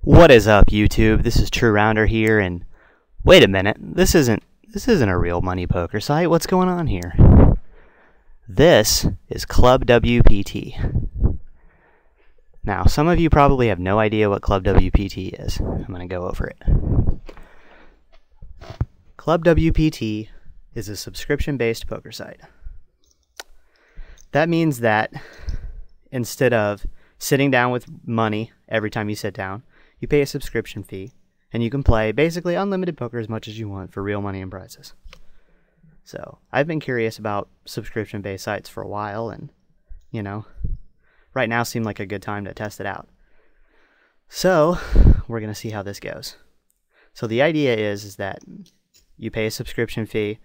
What is up, YouTube? This is True Rounder here, and wait a minute, this isn't a real money poker site. What's going on here? This is ClubWPT. Now, some of you probably have no idea what ClubWPT is. I'm going to go over it. ClubWPT is a subscription-based poker site. That means that instead of sitting down with money every time you sit down, you pay a subscription fee, and you can play basically unlimited poker as much as you want for real money and prizes. So, I've been curious about subscription-based sites for a while, and, you know, right now seemed like a good time to test it out. So, we're going to see how this goes. So, the idea is that you pay a subscription fee,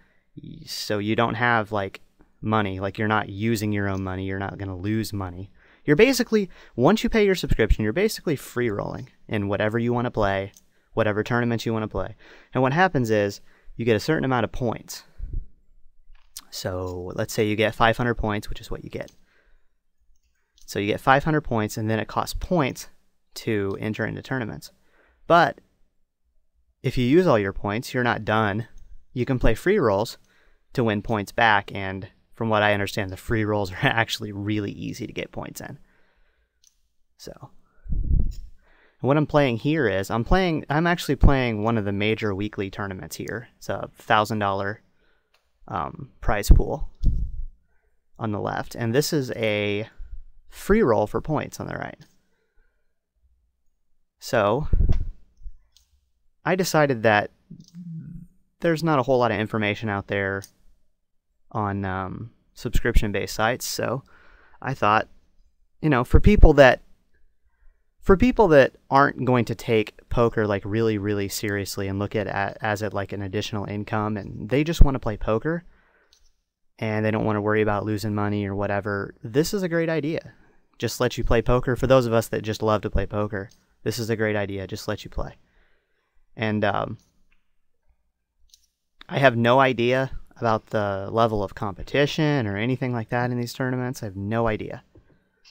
so you don't have, like, money. Like, you're not using your own money. You're not going to lose money. You're basically, once you pay your subscription, you're basically free rolling in whatever you want to play, whatever tournaments you want to play. And what happens is you get a certain amount of points. So let's say you get 500 points, which is what you get. So you get 500 points, and then it costs points to enter into tournaments. But if you use all your points, you're not done. You can play free rolls to win points back, and from what I understand, the free rolls are actually really easy to get points in. So, what I'm playing here is, I'm actually playing one of the major weekly tournaments here. It's a $1,000 prize pool on the left, and this is a free roll for points on the right. So, I decided that there's not a whole lot of information out there on subscription-based sites, so I thought, you know, for people that aren't going to take poker like really, really seriously and look at it as like an additional income, and they just want to play poker and they don't want to worry about losing money or whatever, this is a great idea. Just let you play poker. For those of us that just love to play poker, this is a great idea. Just let you play. And I have no idea about the level of competition or anything like that in these tournaments. I have no idea.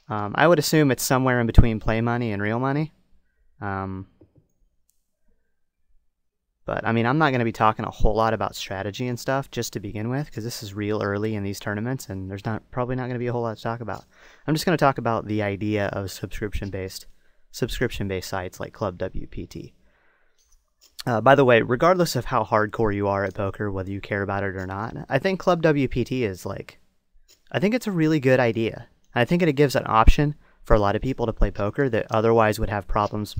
I would assume it's somewhere in between play money and real money. But, I mean, I'm not going to be talking a whole lot about strategy and stuff just to begin with, because this is real early in these tournaments, and there's probably not going to be a whole lot to talk about. I'm just going to talk about the idea of subscription-based sites like ClubWPT. By the way, regardless of how hardcore you are at poker, whether you care about it or not, I think ClubWPT is I think it's a really good idea. I think it gives an option for a lot of people to play poker that otherwise would have problems,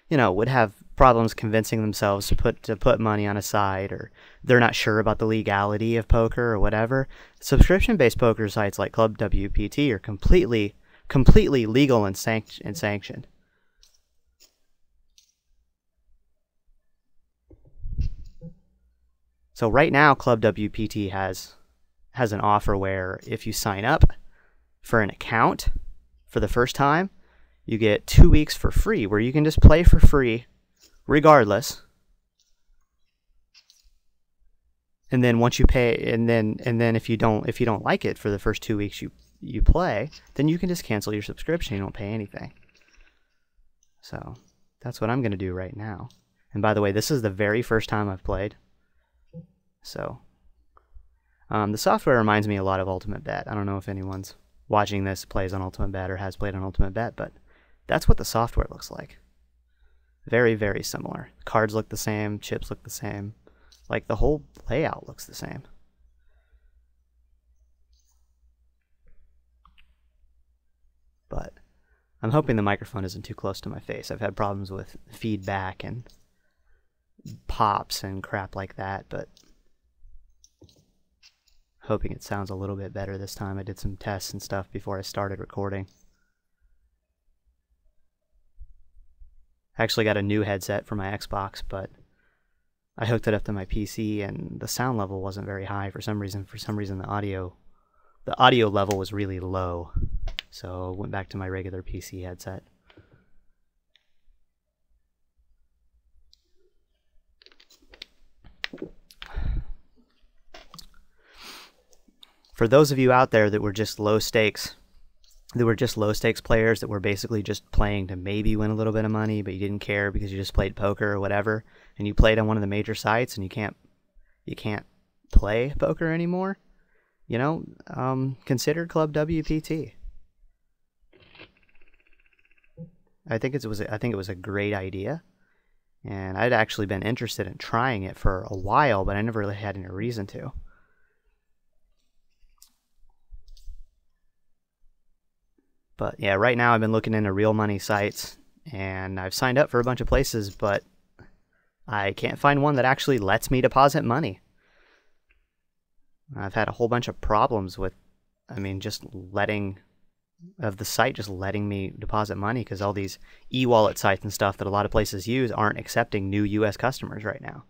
convincing themselves to put money on a site, or they're not sure about the legality of poker or whatever. Subscription-based poker sites like ClubWPT are completely legal and sanctioned. So right now, ClubWPT has an offer where if you sign up for an account for the first time, you get 2 weeks for free, where you can just play for free regardless. And then once you pay, and then if you don't like it for the first 2 weeks you play, then you can just cancel your subscription. You don't pay anything. So that's what I'm going to do right now. And by the way, this is the very first time I've played. So, the software reminds me a lot of Ultimate Bet. I don't know if anyone's watching this plays on Ultimate Bet or has played on Ultimate Bet, but that's what the software looks like. Very, very similar. Cards look the same, chips look the same. Like, the whole layout looks the same. But I'm hoping the microphone isn't too close to my face. I've had problems with feedback and pops and crap like that, but hoping it sounds a little bit better this time. I did some tests and stuff before I started recording. I actually got a new headset for my Xbox, but I hooked it up to my PC and the sound level wasn't very high for some reason. For some reason the audio level was really low. So I went back to my regular PC headset. For those of you out there that were just low stakes there were just low stakes players that were basically just playing to maybe win a little bit of money, but you didn't care because you just played poker or whatever, and you played on one of the major sites and you can't play poker anymore, consider ClubWPT. I think it was a great idea, and I'd actually been interested in trying it for a while, but I never really had any reason to. But yeah, right now I've been looking into real money sites, and I've signed up for a bunch of places, but I can't find one that actually lets me deposit money. I've had a whole bunch of problems with, just letting me deposit money, because all these e-wallet sites and stuff that a lot of places use aren't accepting new US customers right now.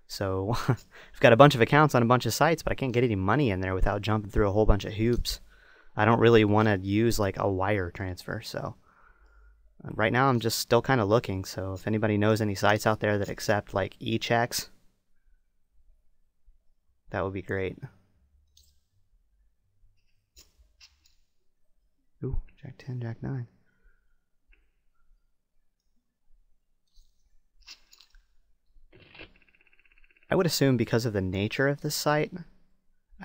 So I've got a bunch of accounts on a bunch of sites, but I can't get any money in there without jumping through a whole bunch of hoops. I don't really want to use like a wire transfer, so right now I'm just still kind of looking. So if anybody knows any sites out there that accept like e-checks, that would be great. Ooh, Jack 10, Jack 9. I would assume, because of the nature of this site,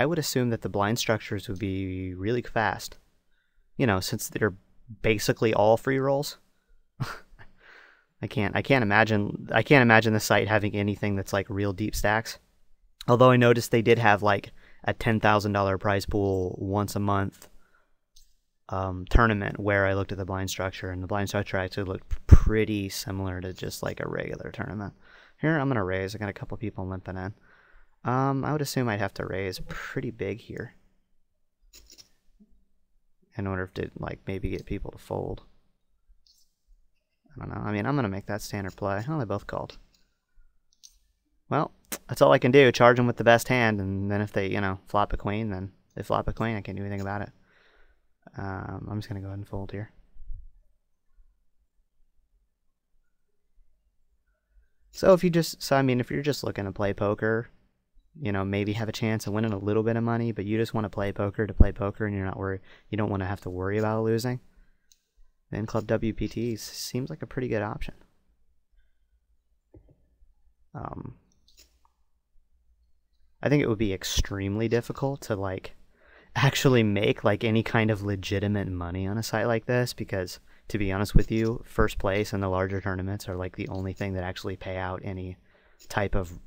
I would assume that the blind structures would be really fast. Since they're basically all free rolls. I can't imagine the site having anything that's like real deep stacks. Although I noticed they did have like a $10,000 prize pool once a month tournament where I looked at the blind structure, and the blind structure actually looked pretty similar to just like a regular tournament. Here, I'm gonna raise. I got a couple people limping in. I would assume I'd have to raise pretty big here in order to like maybe get people to fold. I don't know. I'm gonna make that standard play. Oh, they both called. Well, that's all I can do. Charge them with the best hand, and then if they, flop a queen, then they flop a queen. I can't do anything about it. I'm just gonna go ahead and fold here. So if you're just looking to play poker, maybe have a chance of winning a little bit of money, but you just want to play poker to play poker, and you're not worried, you don't want to have to worry about losing, then ClubWPT seems like a pretty good option. I think it would be extremely difficult to like actually make like any kind of legitimate money on a site like this, because to be honest with you, first place in the larger tournaments are like the only thing that actually pay out any type of,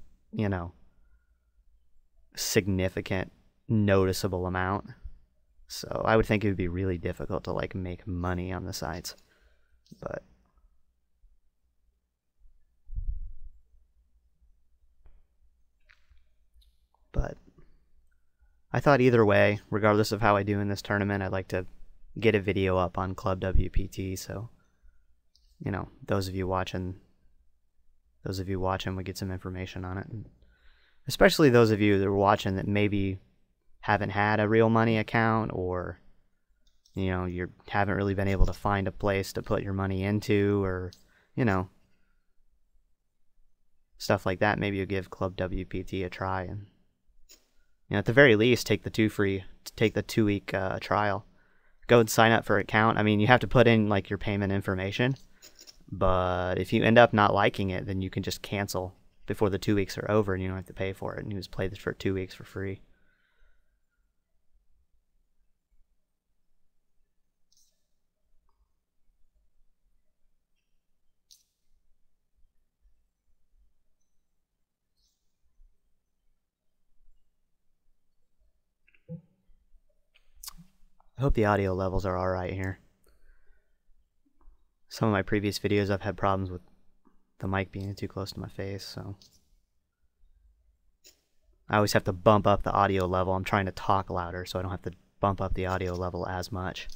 significant noticeable amount. So I would think it would be really difficult to like make money on the sites. But I thought either way, regardless of how I do in this tournament, I'd like to get a video up on ClubWPT, so those of you watching would get some information on it. And especially those of you that are watching that maybe haven't had a real money account, or you haven't really been able to find a place to put your money into, or stuff like that. Maybe you give ClubWPT a try, and at the very least take the 2-week trial. Go and sign up for an account. You have to put in like your payment information, but if you end up not liking it, then you can just cancel before the 2 weeks are over, and you don't have to pay for it, and you just play this for 2 weeks for free. I hope the audio levels are alright here. Some of my previous videos I've had problems with the mic being too close to my face, so I always have to bump up the audio level. I'm trying to talk louder, so I don't have to bump up the audio level as much.